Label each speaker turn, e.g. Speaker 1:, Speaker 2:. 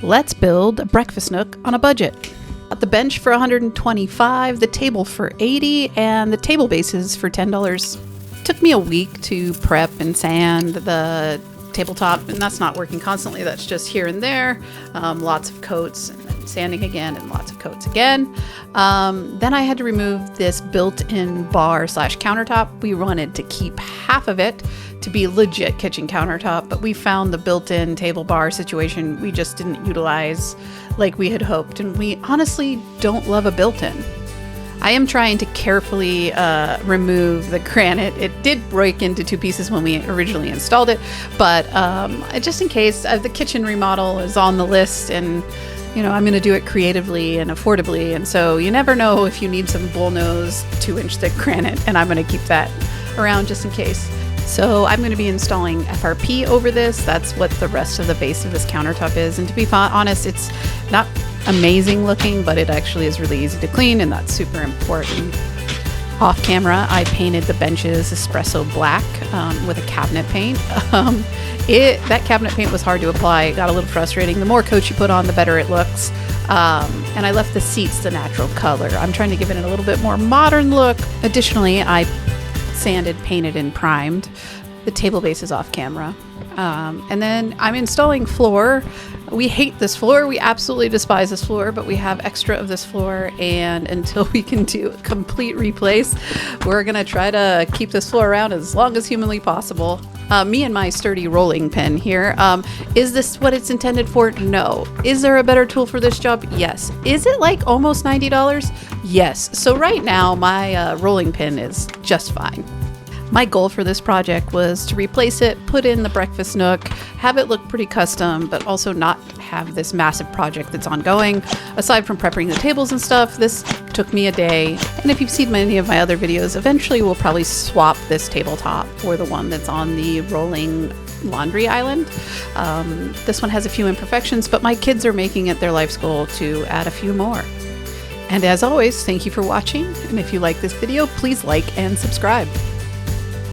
Speaker 1: Let's build a breakfast nook on a budget. Got the bench for $125, the table for $80, and the table bases for $10. Took me a week to prep and sand the tabletop, and that's not working constantly, that's just here and there. Lots of coats, and then sanding again, and lots of coats again. Then I had to remove this built-in bar / countertop. We wanted to keep half of it to be legit kitchen countertop, but we found the built-in table bar situation we just didn't utilize like we had hoped, and we honestly don't love a built-in. I am trying to carefully remove the granite. It did break into two pieces when we originally installed it, but just in case, the kitchen remodel is on the list, and you know, I'm going to do it creatively and affordably, and so you never know if you need some bullnose 2-inch thick granite, and I'm going to keep that around just in case. So I'm going to be installing FRP over this. That's what the rest of the base of this countertop is, and to be honest, it's not amazing looking, but it actually is really easy to clean, and that's super important. Off camera, I painted the benches espresso black with a cabinet paint. That cabinet paint was hard to apply. It got a little frustrating. The more coat you put on, the better it looks. And I left the seats the natural color. I'm trying to give it a little bit more modern look. Additionally, I sanded, painted, and primed. The table base is off camera. And then I'm installing floor. We hate this floor. We absolutely despise this floor, but we have extra of this floor, and until we can do a complete replace, we're going to try to keep this floor around as long as humanly possible. Me and my sturdy rolling pin here. Is this what it's intended for? No. Is there a better tool for this job? Yes. Is it like almost $90? Yes. So right now my rolling pin is just fine. My goal for this project was to replace it, put in the breakfast nook, have it look pretty custom, but also not have this massive project that's ongoing. Aside from prepping the tables and stuff, this took me a day. And if you've seen any of my other videos, eventually we'll probably swap this tabletop for the one that's on the rolling laundry island. This one has a few imperfections, but my kids are making it their life's goal to add a few more. And as always, thank you for watching. And if you like this video, please like and subscribe.